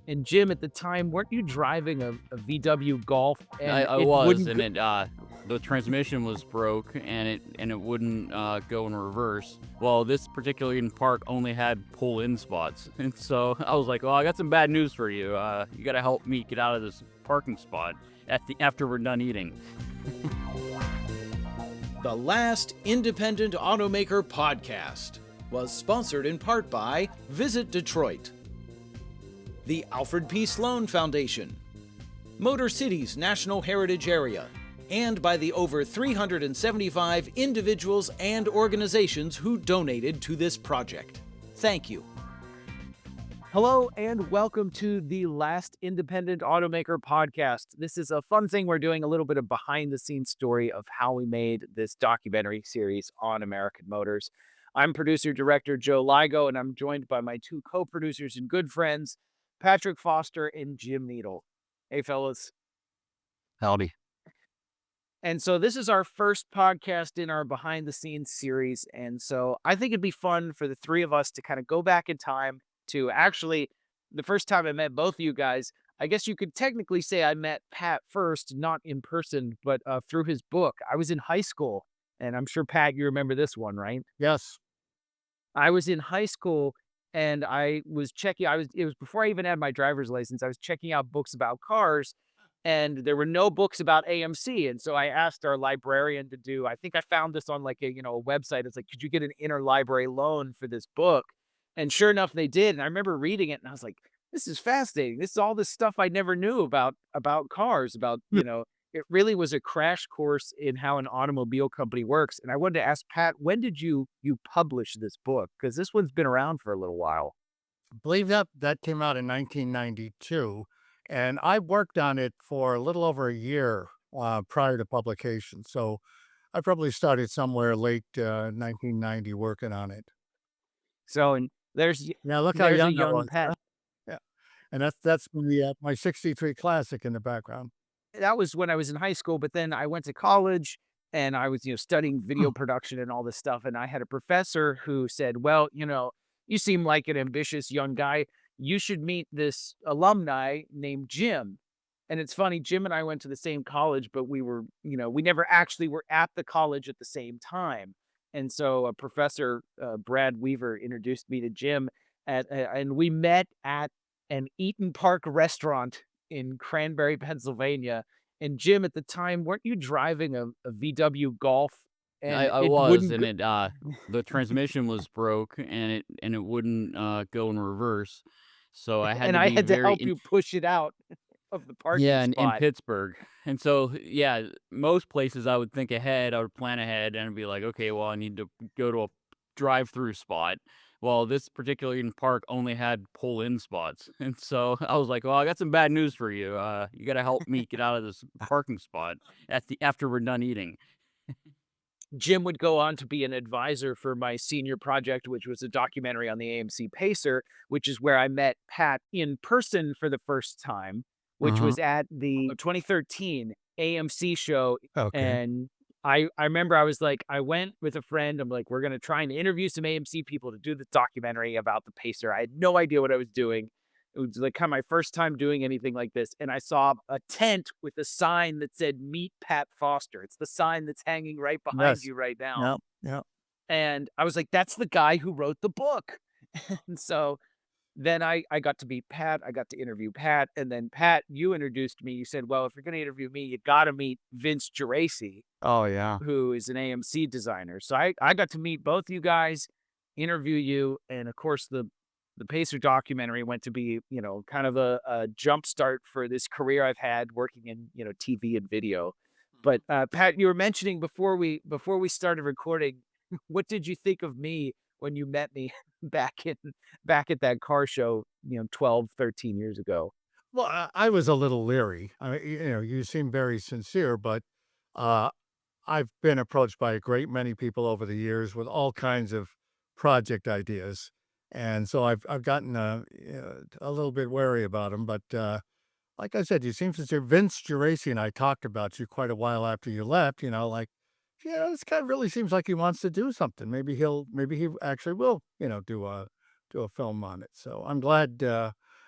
And Jim, at the time, weren't you driving a VW Golf I and I it was, wouldn't and go? the transmission was broke, and it wouldn't, go in reverse. Well, this particular Eden Park only had pull-in spots, and so I was like, "Well, I got some bad news for you. You gotta help me get out of this parking spot after we're done eating." The last independent automaker podcast was sponsored in part by Visit Detroit, the Alfred P. Sloan Foundation, Motor City's National Heritage Area, and by the over 375 individuals and organizations who donated to this project. Thank you. Hello and welcome to the last independent automaker podcast. This is a fun thing. We're doing a little bit of behind the scenes story of how we made this documentary series on American Motors. I'm producer director Joe Ligo, and I'm joined by my two co-producers and good friends, Patrick Foster and Jim Needle. Hey, fellas. Howdy. And so this is our first podcast in our behind the scenes series. And so I think it'd be fun for the three of us to kind of go back in time to actually the first time I met both of you guys. I guess you could technically say I met Pat first, not in person, but through his book. I was in high school, and I'm sure, Pat, you remember this one, right? Yes. I was in high school and I was checking it was before I even had my driver's license. I was checking out books about cars and there were no books about AMC. And so I asked our librarian to do, I think I found this on like a website. It's like, could you get an interlibrary loan for this book? And sure enough, they did. And I remember reading it and I was like, this is fascinating. This is all this stuff I never knew about cars, it really was a crash course in how an automobile company works. And I wanted to ask Pat, when did you publish this book? Because this one's been around for a little while. Believe that came out in 1992, and I worked on it for a little over a year, prior to publication, so I probably started somewhere late, 1990 working on it. So and Yeah, look how there's a young I young was, Pat. huh? Yeah, and that's my '63 Classic in the background. That was when I was in high school, but then I went to college and I was, studying video production and all this stuff. And I had a professor who said, well, you seem like an ambitious young guy. You should meet this alumni named Jim. And it's funny, Jim and I went to the same college, but we never actually were at the college at the same time. And so a professor, Brad Weaver, introduced me to Jim, and we met at an Eaton Park restaurant in Cranberry, Pennsylvania. And Jim, at the time, weren't you driving a VW Golf I and I it was, wouldn't and go? the transmission was broke, and it wouldn't, go in reverse, so I had And to I be had to very help you push it out of the parking Yeah, in spot. Pittsburgh, and so, yeah, most places I would think ahead, I would plan ahead and be like, "Okay, well, I need to go to a drive-through spot." Well, this particular Eden Park only had pull-in spots, and so I was like, "Well, I got some bad news for you. You gotta help me get out of this parking spot after we're done eating." Jim would go on to be an advisor for my senior project, which was a documentary on the AMC Pacer, which is where I met Pat in person for the first time, which Mhm. was at the 2013 AMC show. Okay. And I remember I was like, I went with a friend. I'm like, we're going to try and interview some AMC people to do the documentary about the Pacer. I had no idea what I was doing. It was like kind of my first time doing anything like this. And I saw a tent with a sign that said, Meet Pat Foster. It's the sign that's hanging right behind Yes. you right now. Yep, yep. And I was like, that's the guy who wrote the book. And so then I got to meet Pat. I got to interview Pat. And then Pat, you introduced me. You said, well, if you're going to interview me, you got to meet Vince Geraci, Oh, yeah. who is an AMC designer. So I got to meet both you guys, interview you. And of course, the Pacer documentary went to be, kind of a jump start for this career I've had working in, TV and video. But Pat, you were mentioning before we started recording, what did you think of me when you met me back in back at that car show, 12, 13 years ago? Well, I was a little leery. I mean, you seem very sincere, but, uh I've been approached by a great many people over the years with all kinds of project ideas, and so I've gotten, a little bit wary about them. But, like I said, you seem sincere. Vince Geraci and I talked about you quite a while after you left, like, "Yeah, this guy really seems like he wants to do something. Maybe he actually will, do a film on it." So I'm glad,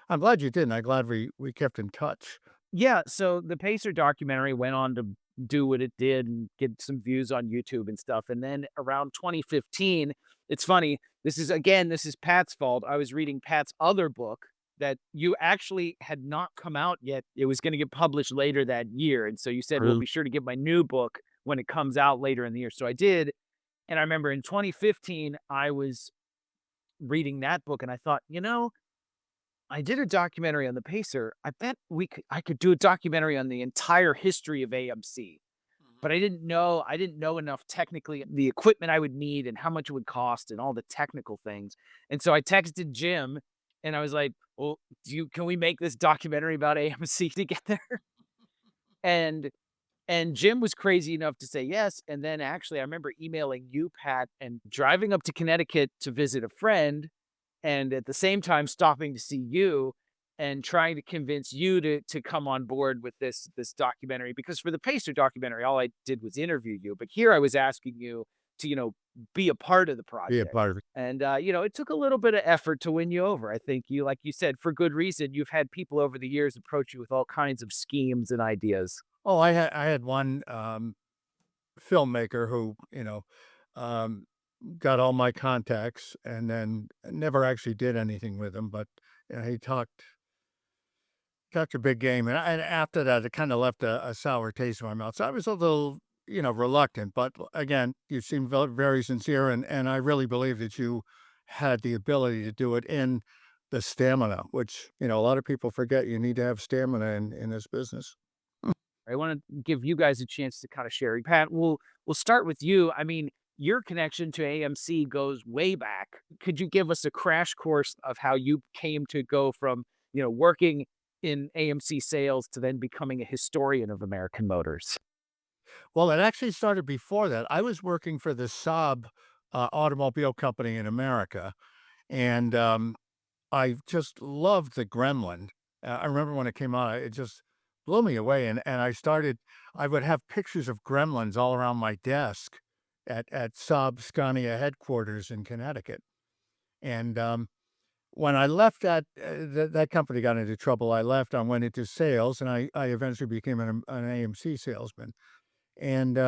I'm glad you did, and I'm glad we kept in touch. Yeah, so the Pacer documentary went on to do what it did and get some views on YouTube and stuff, and then around 2015, it's funny, this is Pat's fault. I was reading Pat's other book that you actually had not come out yet. It was gonna get published later that year, and so you said, "Well, Really? be sure to get my new book when it comes out later in the year." So I did, and I remember in 2015, I was reading that book, and I thought, I did a documentary on the Pacer. I bet I could do a documentary on the entire history of AMC. But I didn't know enough technically the equipment I would need and how much it would cost and all the technical things. And so I texted Jim and I was like, "Well, can we make this documentary about AMC together?" And Jim was crazy enough to say yes. And then actually I remember emailing you, Pat, and driving up to Connecticut to visit a friend and at the same time stopping to see you and trying to convince you to come on board with this documentary because for the Pacer documentary all I did was interview you, but here I was asking you to be a part of the Be a project. part of it. And it took a little bit of effort to win you over. I think you, like you said, for good reason. You've had people over the years approach you with all kinds of schemes and ideas. Oh, I had one, filmmaker who, um, got all my contacts and then never actually did anything with him, but, he talked a big game, and after that, it kinda left a sour taste in my mouth, so I was a little, reluctant, but again, you seem very sincere, and I really believe that you had the ability to do it and the stamina, which, a lot of people forget you need to have stamina in this business. I want to give you guys a chance to kind of share. Pat, we'll start with you. I mean, your connection to AMC goes way back. Could you give us a crash course of how you came to go from, working in AMC sales to then becoming a historian of American Motors? Well, it actually started before that. I was working for the Saab, automobile company in America, and, I just loved the Gremlin. I remember when it came out, it just blew me away, and I would have pictures of Gremlins all around my desk at Saab Scania headquarters in Connecticut, and, when I left that company got into trouble, I left, I went into sales, and I eventually became an AMC salesman. And,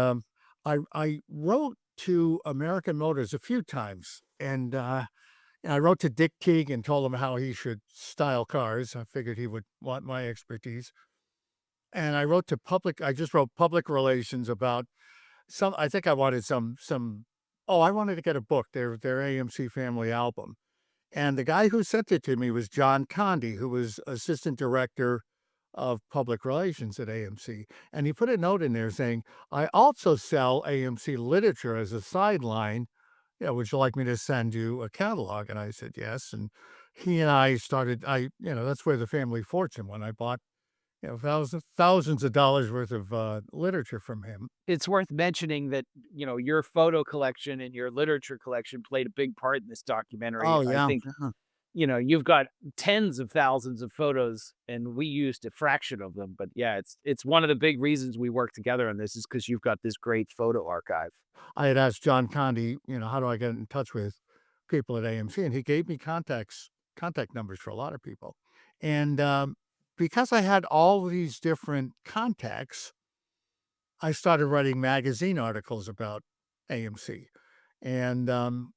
I wrote to American Motors a few times, and I wrote to Dick Teague and told him how he should style cars. I figured he would want my expertise. And I just wrote public relations about I think I wanted I wanted to get a book, their AMC Family album. And the guy who sent it to me was John Condy, who was assistant director of public relations at AMC. And he put a note in there saying, I also sell AMC literature as a sideline. Yeah, would you like me to send you a catalog? And I said, yes. And he and I started, that's where the family fortune when I bought, thousands of dollars worth of literature from him. It's worth mentioning that, your photo collection and your literature collection played a big part in this documentary. Oh, I yeah. think you've got tens of thousands of photos and we used a fraction of them. But yeah, it's one of the big reasons we work together on this is because you've got this great photo archive. I had asked John Condy, how do I get in touch with people at AMC? And he gave me contact numbers for a lot of people. And because I had all these different contacts, I started writing magazine articles about AMC. And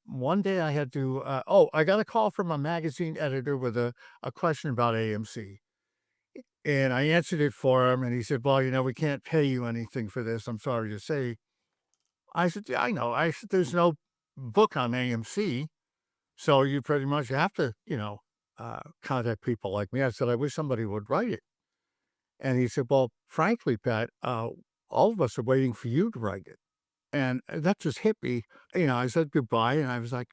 one day I had to, I got a call from a magazine editor with a question about AMC. And I answered it for him. And he said, well, we can't pay you anything for this. I'm sorry to say. I said, "Yeah, I know." I said, "There's no book on AMC, so you pretty much have to, contact people like me." I said, "I wish somebody would write it." And he said, "Well, frankly, Pat, all of us are waiting for you to write it." And that just hit me. I said goodbye, and I was like,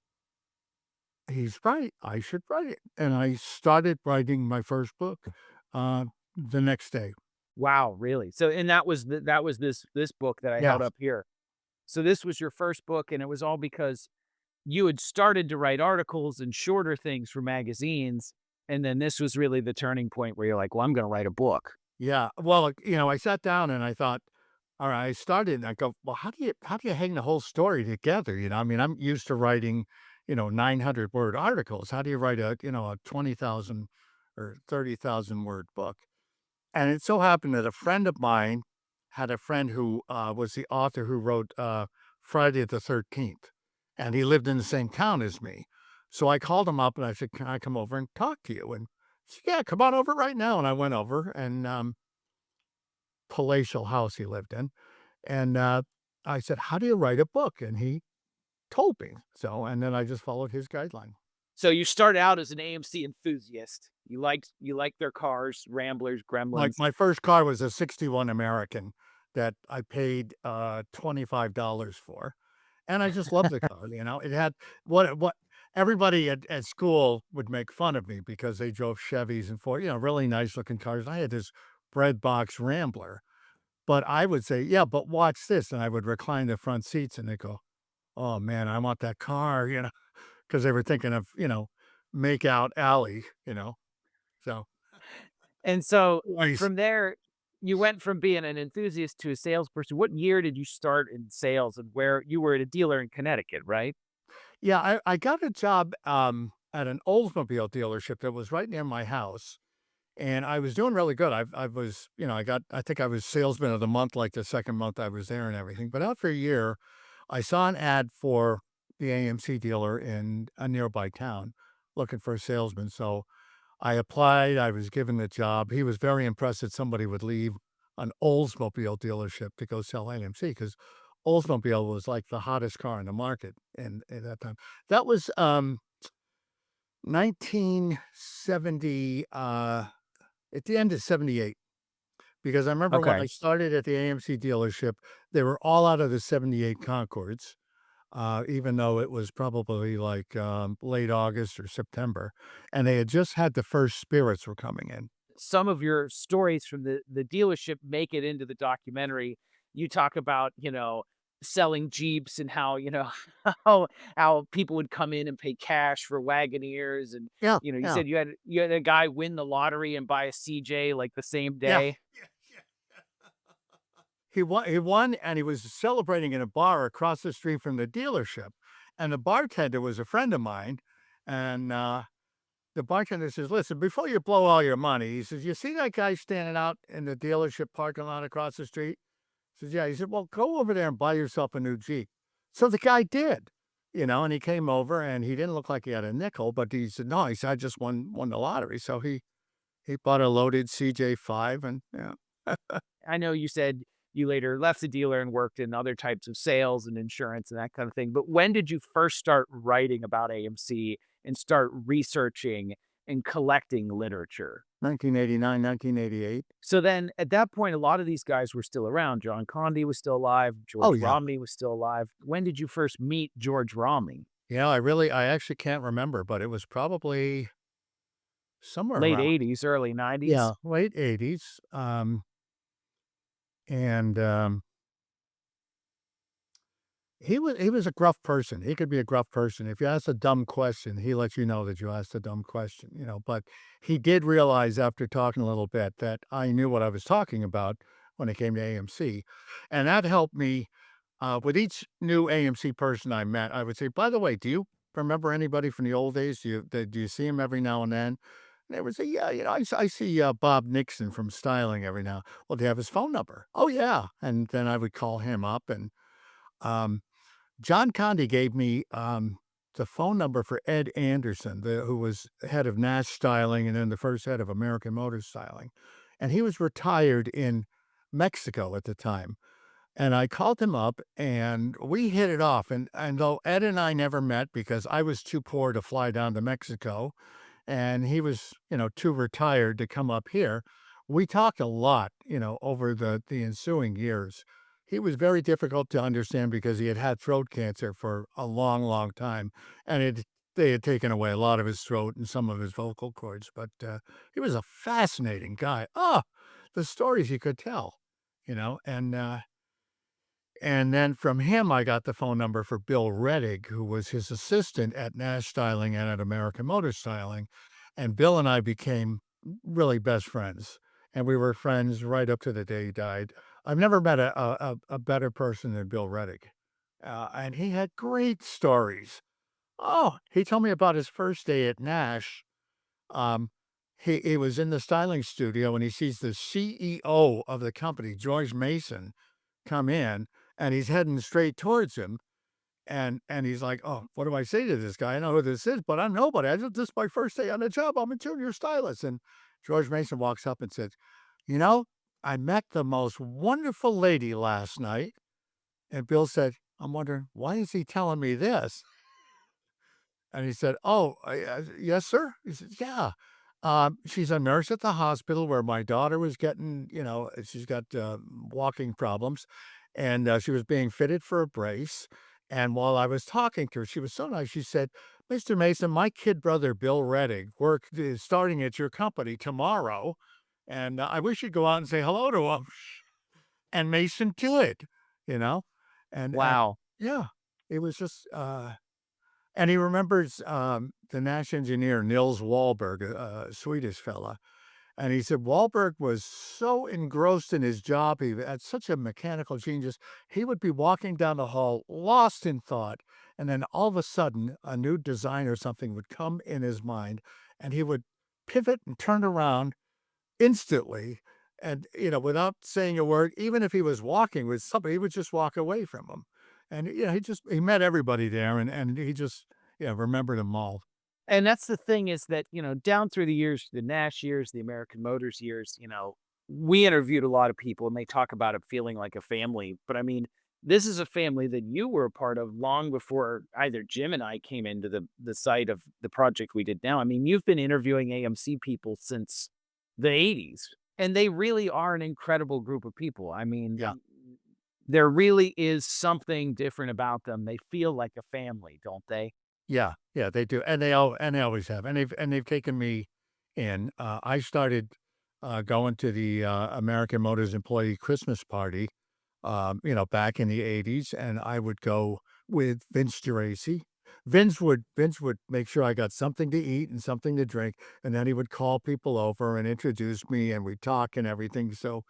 "He's right. I should write it." And I started writing my first book the next day. Wow, really? So and that was this book that I Yeah. held up here. So this was your first book and it was all because you had started to write articles and shorter things for magazines, and then this was really the turning point where you're like, "Well, I'm gonna write a book." Yeah. Well, I sat down and I thought, all right, I started and I go, well, how do you hang the whole story together? I mean, I'm used to writing, 900 word articles. How do you write a 20,000 or 30,000 word book. And it so happened that a friend of mine had a friend who was the author who wrote Friday the 13th, and he lived in the same town as me. So I called him up and I said, "Can I come over and talk to you?" And he said, "Yeah, come on over right now." And I went over, and palatial house he lived in. And I said, "How do you write a book?" And he told me. So, and then I just followed his guideline. So you started out as an AMC enthusiast. You liked their cars, Ramblers, Like, Gremlins. my first car was a '61 American that I paid, $25 for, and I just loved the car, you know? It had what everybody at school would make fun of me because they drove Chevys and Ford, really nice looking cars. I had this bread box Rambler, but I would say, "Yeah, but watch this," and I would recline the front seats, and they go, "Oh, man, I want that car," because they were thinking of, Makeout Alley, so And so nice. from there, you went from being an enthusiast to a salesperson. What year did you start in sales and where you were at a dealer in Connecticut, right? Yeah, I got a job, at an Oldsmobile dealership that was right near my house, and I was doing really good. I was, I think I was salesman of the month, like the second month I was there and everything. But after a year, I saw an ad for the AMC dealer in a nearby town looking for a salesman. So I applied, I was given the job. He was very impressed that somebody would leave an Oldsmobile dealership to go sell AMC because Oldsmobile was like the hottest car in the market in that time. That was 1970, at the end of 78. Because I remember when I Okay. started at the AMC dealership, they were all out of the 78 Concords, even though it was probably like, late August or September, and they had just had the first Spirits were coming in. Some of your stories from the dealership make it into the documentary. You talk about, selling Jeeps and how, how people would come in and pay cash for Wagoneers and, Yeah, you yeah, said you had a guy win the lottery and buy a CJ like the same yeah. day. He won, and he was celebrating in a bar across the street from the dealership, and the bartender was a friend of mine, and, the bartender says, "Listen, before you blow all your money," he says, "you see that guy standing out in the dealership parking lot across the street?" Says, "Yeah." He said, "Well, go over there and buy yourself a new Jeep." So the guy did, and he came over and he didn't look like he had a nickel, but he said, "No," he said, "I just won the lottery." So he bought a loaded CJ5 and yeah. I know you said you later left the dealer and worked in other types of sales and insurance and that kind of thing. But when did you first start writing about AMC and start researching and collecting literature? 1989, 1988. So then at that point, a lot of these guys were still around. John Condy was still alive. Oh, George yeah. Romney was still alive. When did you first meet George Romney? I actually can't remember, but it was probably somewhere Late around, 80s, early 90s. yeah, late 80s. And he was a gruff person. He could be a gruff person. If you ask a dumb question, he lets you know that you asked a dumb question, but he did realize after talking a little bit that I knew what I was talking about when it came to AMC. And that helped me with each new AMC person I met. I would say, "By the way, do you remember anybody from the old days? Do you see him every now and then?" And they would say, "Yeah, I see Bob Nixon from Styling every now." "Well, do you have his phone number?" "Oh, yeah." And then I would call him up, and um, John Condy gave me, the phone number for Ed Anderson, who was head of Nash Styling and then the first head of American Motor Styling, and he was retired in Mexico at the time, and I called him up, and we hit it off, and though Ed and I never met because I was too poor to fly down to Mexico, and he was, too retired to come up here. We talked a lot, over the ensuing years. He was very difficult to understand because he had had throat cancer for a long, long time, and they had taken away a lot of his throat and some of his vocal cords, but, he was a fascinating guy. Oh, the stories he could tell, and then from him, I got the phone number for Bill Reddig, who was his assistant at Nash Styling and at American Motor Styling. And Bill and I became really best friends. And we were friends right up to the day he died. I've never met a better person than Bill Reddig. And he had great stories. Oh, he told me about his first day at Nash. Um, he was in the styling studio and he sees the CEO of the company, George Mason, come in, and he's heading straight towards him. And he's like, "Oh, what do I say to this guy? I know who this is, but I'm nobody. This is my first day on the job. I'm a junior stylist." And George Mason walks up and says, "You know, I met the most wonderful lady last night." And Bill said, "I'm wondering, why is he telling me this?" And he said, "Oh, yes, sir." He said, "Yeah. She's a nurse at the hospital where my daughter was getting, she's got walking problems, and she was being fitted for a brace. And while I was talking to her, she was so nice. She said, 'Mr. Mason, my kid brother Bill Reddick is starting at your company tomorrow, and I wish you'd go out and say hello to him.'" And Mason did, you know, and Wow. yeah, it was just and he remembers, the Nash engineer, Nils Wahlberg, a Swedish fella, and he said Wahlberg was so engrossed in his job, he had such a mechanical genius, he would be walking down the hall, lost in thought, and then all of a sudden, a new design or something would come in his mind, and he would pivot and turn around instantly, and, without saying a word, even if he was walking with somebody, he would just walk away from him. And, he met everybody there, and he just, yeah, remembered them all. And that's the thing is that, down through the years, the Nash years, the American Motors years, we interviewed a lot of people and they talk about it feeling like a family. But I mean, this is a family that you were a part of long before either Jim and I came into the site of the project we did now. I mean, you've been interviewing AMC people since the 80s, and they really are an incredible group of people. I mean, Yeah. there really is something different about them. They feel like a family, don't they? Yeah, yeah, they do, and they always have, and they've taken me in. I started, going to the, American Motors employee Christmas party, back in the '80s, and I would go with Vince Geraci. Vince would make sure I got something to eat and something to drink, and then he would call people over and introduce me, and we'd talk and everything, so,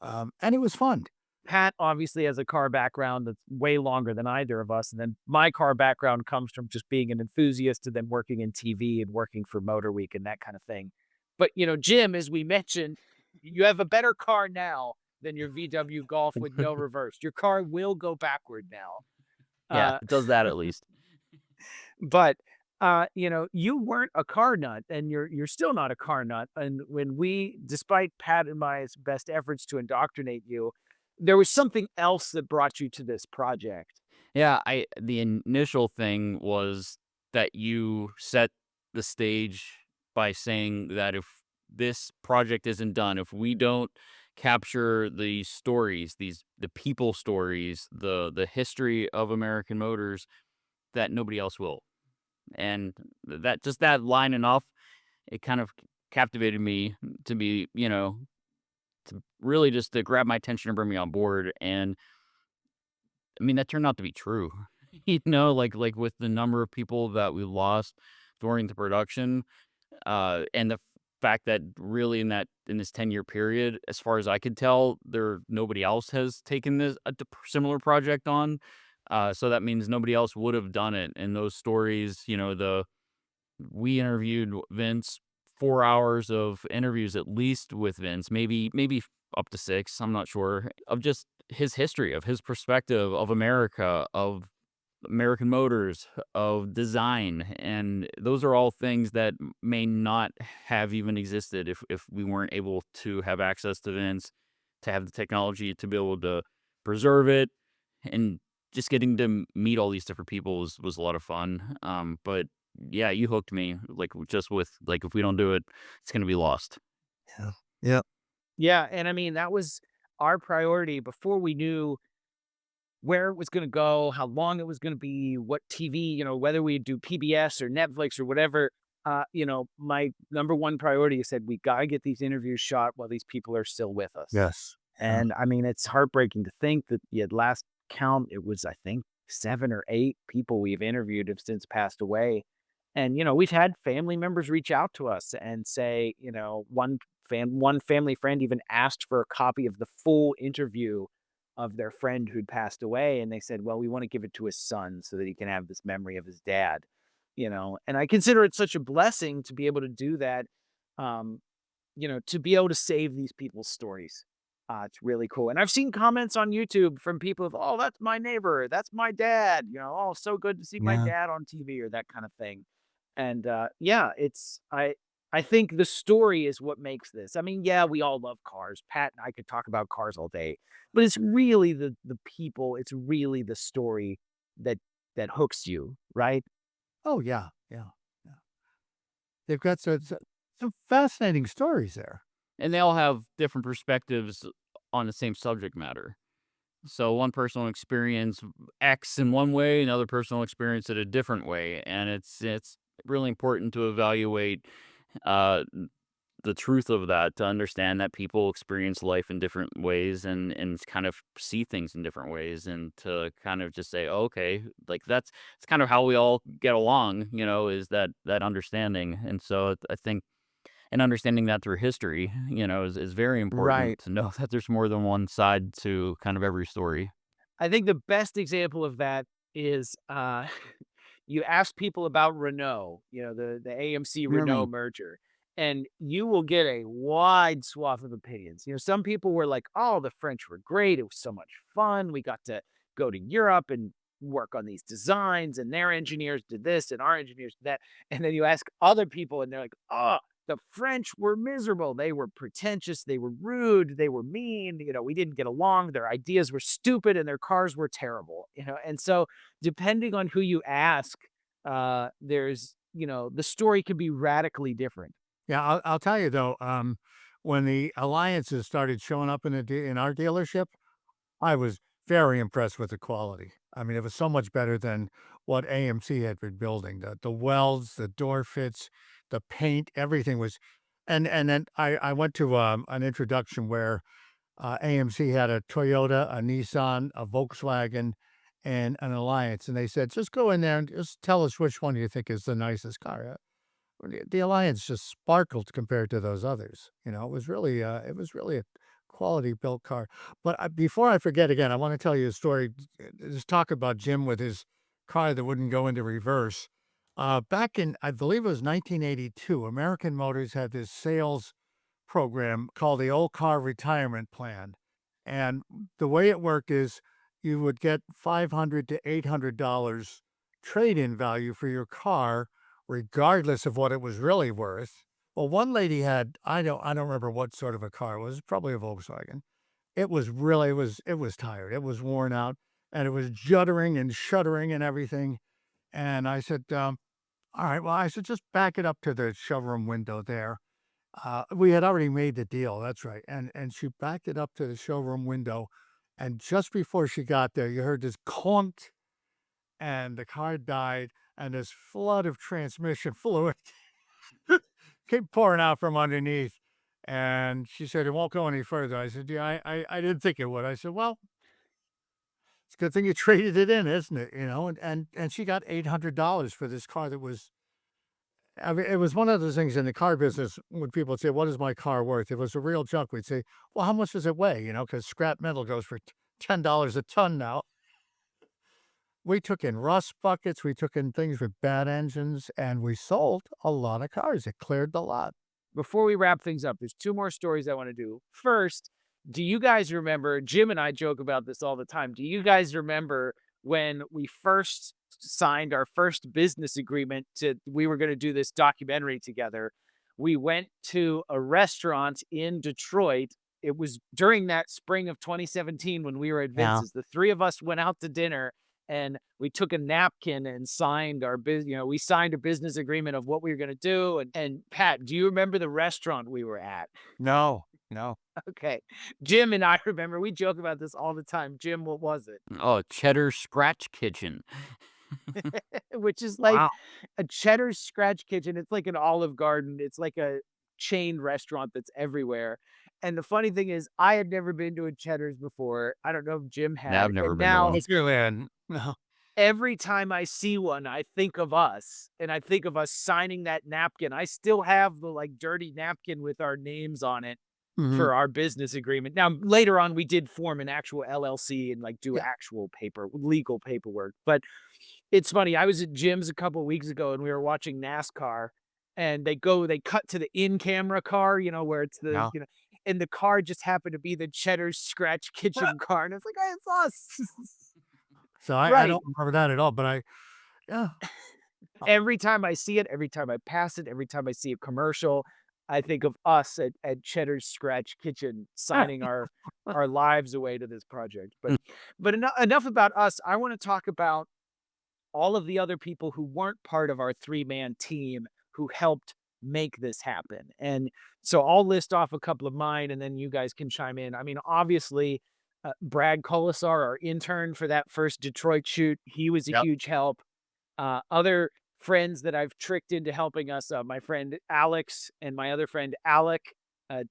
and it was fun. Pat obviously has a car background that's way longer than either of us, and then my car background comes from just being an enthusiast and then working in TV and working for Motor Week and that kind of thing. But, Jim, as we mentioned, you have a better car now than your VW Golf with no reverse. Your car will go backward now. Yeah, Uh, it does that at least. but you weren't a car nut and you're still not a car nut. And when despite Pat and my best efforts to indoctrinate you, there was something else that brought you to this project. Yeah, the initial thing was that you set the stage by saying that if this project isn't done, if we don't capture the stories, the people stories, the history of American Motors, that nobody else will. And that line enough, it kind of captivated me to be, to really just to grab my attention and bring me on board. And I mean, that turned out to be true. Like with the number of people that we lost during the production, and the fact that really in this 10-year period, as far as I could tell, nobody else has taken this similar project on. So that means nobody else would have done it. And those stories, we interviewed Vince, 4 hours of interviews at least with Vince, maybe up to six. I'm not sure of just his history, of his perspective of America, of American Motors, of design, and those are all things that may not have even existed if we weren't able to have access to Vince, to have the technology to be able to preserve it, and just getting to meet all these different people was a lot of fun. But yeah, you hooked me like just with like if we don't do it, it's gonna be lost. Yeah. Yeah. Yeah, and I mean, that was our priority before we knew where it was gonna go, how long it was gonna be, what TV, whether we do PBS or Netflix or whatever. My number one priority is said we gotta get these interviews shot while these people are still with us. Yes. Yeah. And I mean, it's heartbreaking to think that at last count, it was, I think, 7 or 8 people we've interviewed have since passed away. And, we've had family members reach out to us and say, one family friend even asked for a copy of the full interview of their friend who'd passed away. And they said, well, we want to give it to his son so that he can have this memory of his dad, and I consider it such a blessing to be able to do that um, to be able to save these people's stories. It's really cool. And I've seen comments on YouTube from people of, oh, that's my neighbor, that's my dad, oh, so good to see my Yeah. dad on TV or that kind of thing. And yeah, I think the story is what makes this. I mean, yeah, we all love cars. Pat and I could talk about cars all day, but it's really the people, it's really the story that that hooks you, right? Oh, yeah. Yeah. Yeah. They've got some fascinating stories there. And they all have different perspectives on the same subject matter. So one person will experience X in one way, another person will experience it a different way, and it's really important to evaluate uh, the truth of that to understand that people experience life in different ways and kind of see things in different ways, and to kind of just say, "Oh, okay, like it's kind of how we all get along, is that understanding." And so I think and understanding that through history, is very important Right. to know that there's more than one side to kind of every story. I think the best example of that is you ask people about Renault, the AMC Renault Yummy. merger, and you will get a wide swath of opinions. Some people were like, "Oh, the French were great. It was so much fun. We got to go to Europe and work on these designs, and their engineers did this, and our engineers did that." And then you ask other people, and they're like, "Oh, the French were miserable. They were pretentious. They were rude. They were mean. We didn't get along. Their ideas were stupid, and their cars were terrible." And so depending on who you ask, there's, the story can be radically different. Yeah, I'll tell you though, when the alliances started showing up in our dealership, I was very impressed with the quality. I mean, it was so much better than what AMC had been building. The welds, the door fits, the paint, everything was. And then I went to an introduction where AMC had a Toyota, a Nissan, a Volkswagen, and an Alliance, and they said, just go in there and just tell us which one you think is the nicest car. The Alliance just sparkled compared to those others. It was really a quality built car. But before I forget again, I want to tell you a story. Just talk about Jim with his car that wouldn't go into reverse. Back in, I believe it was 1982, American Motors had this sales program called the Old Car Retirement Plan. And the way it worked is you would get $500 to $800 trade-in value for your car, regardless of what it was really worth. Well, one lady had, I don't remember what sort of a car it was, probably a Volkswagen. It was tired. It was worn out and it was juddering and shuddering and everything. And I said, all right, well, I said, just back it up to the showroom window there. We had already made the deal, that's right, and she backed it up to the showroom window, and just before she got there, you heard this clunk, and the car died, and this flood of transmission fluid came pouring out from underneath, and she said, "It won't go any further." I said, "Yeah, I didn't think it would." I said, "Well, it's a good thing you traded it in, isn't it?" And she got $800 for this car that was. I mean, it was one of those things in the car business when people would say, "What is my car worth?" If it was a real junk, we'd say, "Well, how much does it weigh?" Because scrap metal goes for $10 a ton now. We took in rust buckets, we took in things with bad engines, and we sold a lot of cars. It cleared the lot. Before we wrap things up, there's two more stories I want to do. First, do you guys remember? Jim and I joke about this all the time. Do you guys remember when we first signed our first business agreement we were going to do this documentary together? We went to a restaurant in Detroit. It was during that spring of 2017 when we were at Yeah. Vince's. The three of us went out to dinner and we took a napkin and signed we signed a business agreement of what we were going to do. And Pat, do you remember the restaurant we were at? No, no. Okay. Jim and I remember, we joke about this all the time. Jim, what was it? Oh, Cheddar Scratch Kitchen. Which is like Wow. a Cheddar Scratch Kitchen. It's like an Olive Garden. It's like a chain restaurant that's everywhere. And the funny thing is, I had never been to a Cheddar's before. I don't know if Jim Yeah, had. I've never And been to now one. Let's go in. No. every time I see one, I think of us and I think of us signing that napkin. I still have the like dirty napkin with our names on it Mhm. for our business agreement. Now, later on, we did form an actual LLC and like do Yeah. actual legal paperwork. But it's funny. I was at Jim's a couple weeks ago and we were watching NASCAR and they cut to the in-camera car, where it's Yeah. and the car just happened to be the Cheddar's Scratch Kitchen car, and it's like, "Hey, it's us." So I Right. don't remember that at all, but yeah. Every time I see it, every time I pass it, every time I see a commercial, I think of us at Cheddar's Scratch Kitchen signing our lives away to this project. But enough about us. I want to talk about all of the other people who weren't part of our three-man team who helped make this happen. And so I'll list off a couple of mine and then you guys can chime in. I mean, obviously, Brad Colasar, our intern for that first Detroit shoot, he was a Yep. huge help. Other friends that I've tricked into helping us, my friend Alex and my other friend Alec,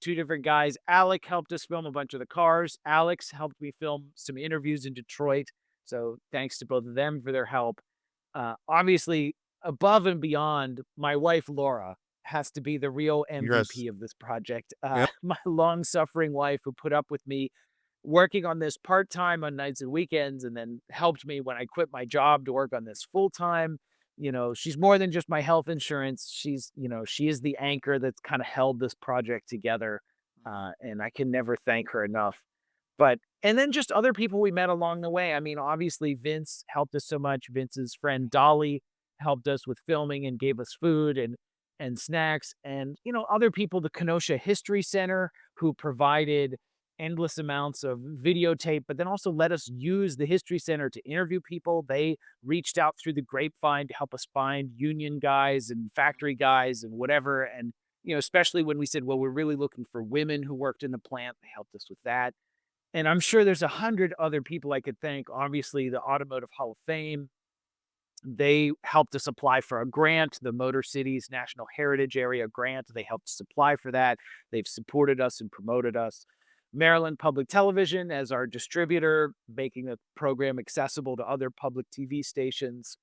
two different guys. Alec helped us film a bunch of the cars. Alex helped me film some interviews in Detroit. So thanks to both of them for their help. Obviously, above and beyond, my wife Laura has to be the real Yes. MVP of this project. Yep. My long-suffering wife who put up with me working on this part-time on nights and weekends and then helped me when I quit my job to work on this full-time. She's more than just my health insurance. She is the anchor that's kind of held this project together. And I can never thank her enough. But and then just other people we met along the way. I mean, obviously Vince helped us so much. Vince's friend Dolly helped us with filming and gave us food and snacks. And other people, the Kenosha History Center, who provided endless amounts of videotape, but then also let us use the History Center to interview people. They reached out through the grapevine to help us find union guys and factory guys and whatever. And especially when we said, well, we're really looking for women who worked in the plant, they helped us with that. And I'm sure there's 100 other people I could thank. Obviously, the Automotive Hall of Fame, they helped us apply for a grant, the Motor Cities National Heritage Area grant. They helped us apply for that. They've supported us and promoted us. Maryland Public Television as our distributor, making the program accessible to other public TV stations.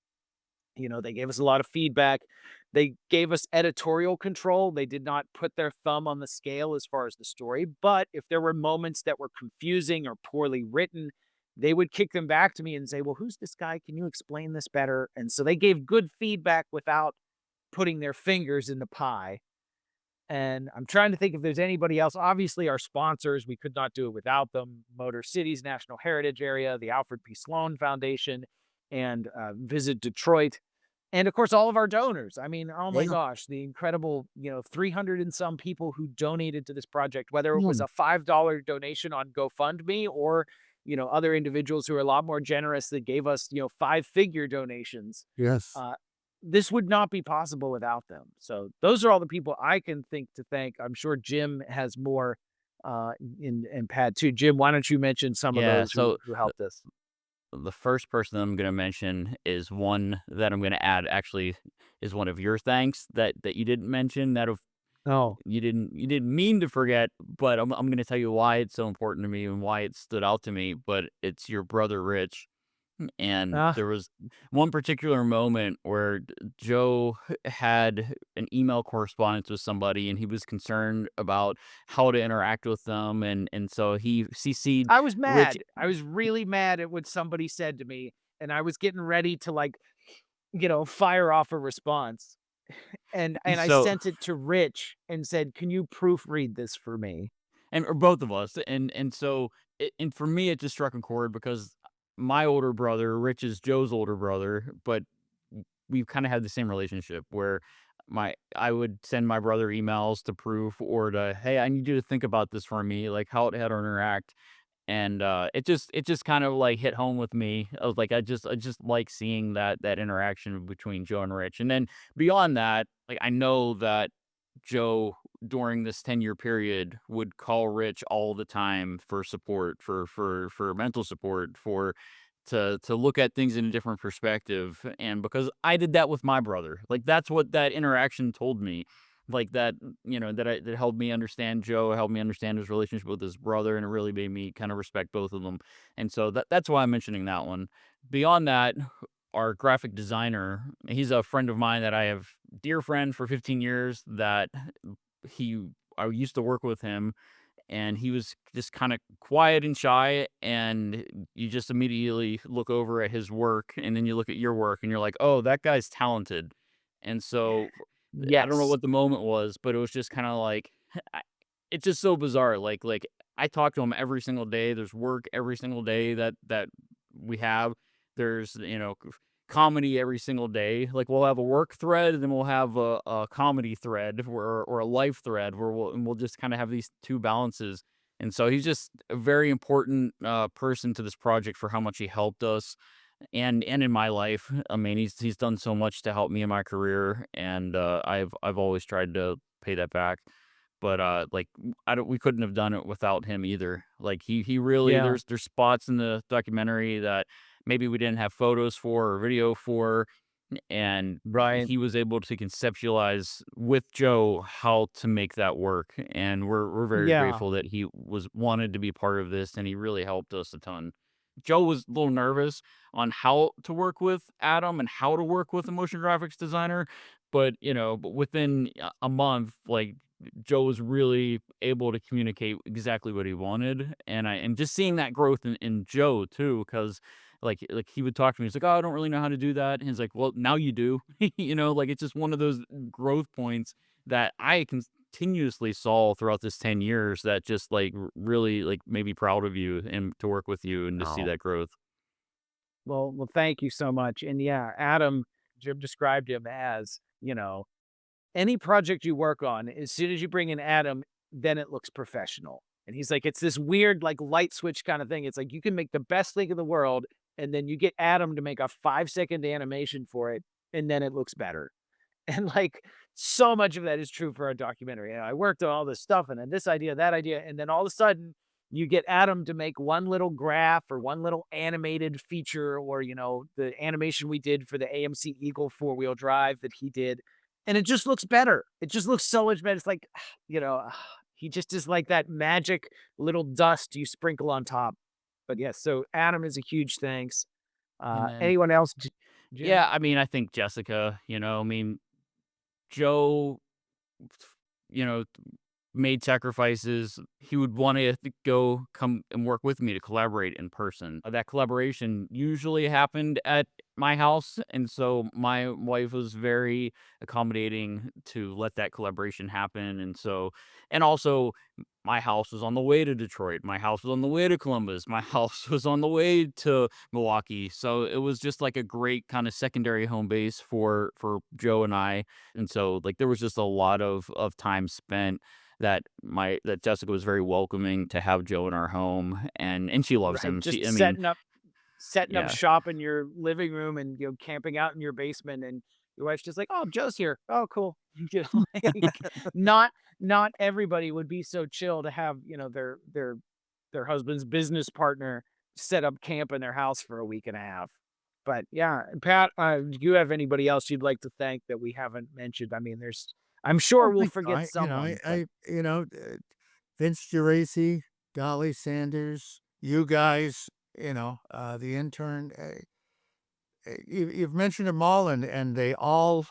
They gave us a lot of feedback. They gave us editorial control. They did not put their thumb on the scale as far as the story, but if there were moments that were confusing or poorly written, they would kick them back to me and say, "Well, who's this guy? Can you explain this better?" And so they gave good feedback without putting their fingers in the pie. And I'm trying to think if there's anybody else. Obviously, our sponsors, we could not do it without them. Motor Cities National Heritage Area, the Alfred P. Sloan Foundation, and Visit Detroit. And of course, all of our donors. I mean, oh my Yeah. gosh, the incredible, 300 and some people who donated to this project, whether it was Mm. a $5 donation on GoFundMe or, other individuals who are a lot more generous that gave us, five-figure donations. Yes. Uh, this would not be possible without them. So those are all the people I can think to thank. I'm sure Jim has more in Pad too. Jim, why don't you mention some of Yeah. those So who helped us? the first person I'm gonna mention is one that I'm gonna add actually is one of your thanks that you didn't mention that of Oh, you didn't mean to forget, but I'm gonna tell you why it's so important to me and why it stood out to me, but it's your brother Rich. And ah, there was one particular moment where Joe had an email correspondence with somebody and he was concerned about how to interact with them and so he CC'd I was Rich. mad. I was really mad at what somebody said to me, and I was getting ready to fire off a response. And I So sent it to Rich and said, "Can you proofread this for me?" and or both of us, and so and for me, it just struck a chord because my older brother, Rich is Joe's older brother, but we've kind of had the same relationship where I would send my brother emails to proof or to hey, I need you to think about this for me, like how to interact. And it just kind of like hit home with me. I was like, I just like seeing that interaction between Joe and Rich. And then beyond that, like I know that Joe during this 10-year period would call Rich all the time for support, for mental support, for to look at things in a different perspective. And because I did that with my brother, like that's what that interaction told me. Like that, that helped me understand Joe, helped me understand his relationship with his brother, and it really made me kind of respect both of them. And so that's why I'm mentioning that one. Beyond that, our graphic designer, he's a friend of mine that I have dear friend for 15 years that he I used to work with him and he was just kind of quiet and shy and you just immediately look over at his work and then you look at your work and you're like, "Oh, that guy's talented." And so I don't know Yes. what the moment was, but it was just kinda like I it's just so bizarre, like, I talk to him every single day, there's work every single day that we have. There's, comedy every single day. Like, we'll have a work thread, and then we'll have a comedy thread or a life thread where we'll just kinda have these 2 balances, and so he's just a very important, person to this project for how much he helped us and in my life. I mean, he's done so much to help me in my career, and I've always tried to pay that back. But like I don't, we couldn't have done it without him either. Like he really Yeah. there's spots in the documentary that maybe we didn't have photos for or video for, and Right. he was able to conceptualize with Joe how to make that work. And we're very Yeah. grateful that he was wanted to be part of this, and he really helped us a ton. Joe was a little nervous on how to work with Adam and how to work with a motion graphics designer, but within a month, like Joe was really able to communicate exactly what he wanted, and just seeing that growth in Joe too, because like he would talk to me, he's like, "Oh, I don't really know how to do that," and he's like, "Well, now you do," like it's just one of those growth points that I continuously saw throughout this 10 years that just like really like made me proud of you and to work with you and to see Oh. that growth. Well, thank you so much. And yeah, Adam, Jim described him as, any project you work on, as soon as you bring in Adam, then it looks professional. And he's like, it's this weird, like light switch kind of thing. It's like you can make the best thing in the world, and then you get Adam to make a 5-second animation for it, and then it looks better. And like so much of that is true for our documentary. I worked on all this stuff and then this idea, that idea, and then all of a sudden you get Adam to make one little graph or one little animated feature or the animation we did for the AMC Eagle four-wheel drive that he did. And it just looks better. It just looks so much better. It's like, he just is like that magic little dust you sprinkle on top. But yes, so Adam is a huge thanks. And then, Anyone else, Jim? yeah, I mean, I think Jessica, I mean, Joe, you know, made sacrifices. He would want to go come and work with me to collaborate in person. That collaboration usually happened at my house, and so my wife was very accommodating to let that collaboration happen. And also, my house was on the way to Detroit. My house was on the way to Columbus. My house was on the way to Milwaukee. So it was just like a great kind of secondary home base for Joe and I. And so like there was just a lot of time spent that Jessica was very welcoming to have Joe in our home, and she loves Right, him. just I mean, setting up yeah. shop in your living room and, camping out in your basement, and your wife's just like, "Oh, Joe's here. Oh, cool." Like, not not everybody would be so chill to have, their husband's business partner set up camp in their house for a week and a half. But, yeah, Pat, do you have anybody else you'd like to thank that we haven't mentioned? I mean, I'm I sure don't we'll think so. forget someone, but Vince Geraci, Dolly Sanders, you guys, the intern. You've mentioned them all, and they all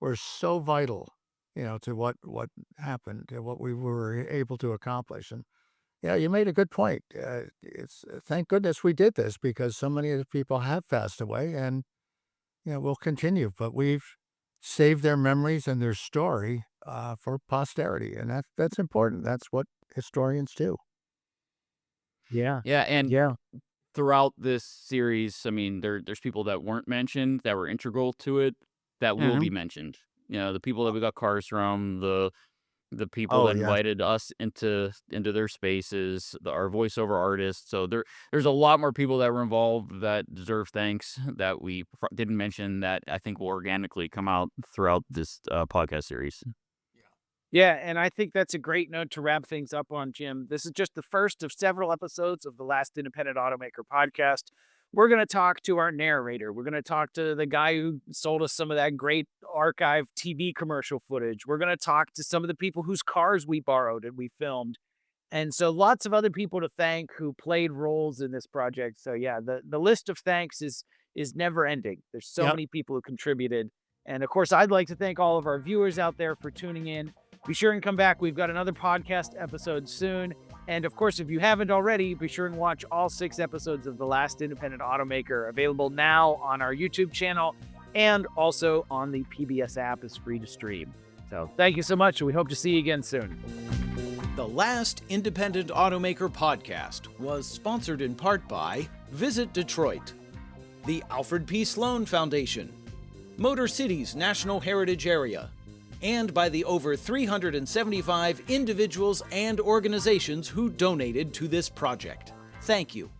were so vital, to what happened, to what we were able to accomplish. And yeah, you made a good point. It's thank goodness we did this because so many of the people have passed away, and we'll continue. But we've saved their memories and their story for posterity, and that's important. That's what historians do. yeah. Yeah, and Yeah. throughout this series, I mean, there's people that weren't mentioned that were integral to it that will be Mhm. mentioned. The people that we got cars from, the people Oh that yeah. invited us into their spaces, our voiceover artists. So there's a lot more people that were involved that deserve thanks that we didn't mention that I think will organically come out throughout this podcast series. Yeah, and I think that's a great note to wrap things up on, Jim. This is just the first of several episodes of the Last Independent Automaker podcast. We're going to talk to our narrator. We're going to talk to the guy who sold us some of that great archive TV commercial footage. We're going to talk to some of the people whose cars we borrowed and we filmed. And so lots of other people to thank who played roles in this project. So yeah, the list of thanks is never ending. There's so Yep. many people who contributed. And of course, I'd like to thank all of our viewers out there for tuning in. Be sure and come back. We've got another podcast episode soon. And of course, if you haven't already, be sure and watch all 6 episodes of The Last Independent Automaker, available now on our YouTube channel and also on the PBS app is free to stream. So thank you so much, and we hope to see you again soon. The last Independent Automaker podcast was sponsored in part by Visit Detroit, the Alfred P. Sloan Foundation, Motor City's National Heritage Area, and by the over 375 individuals and organizations who donated to this project. Thank you.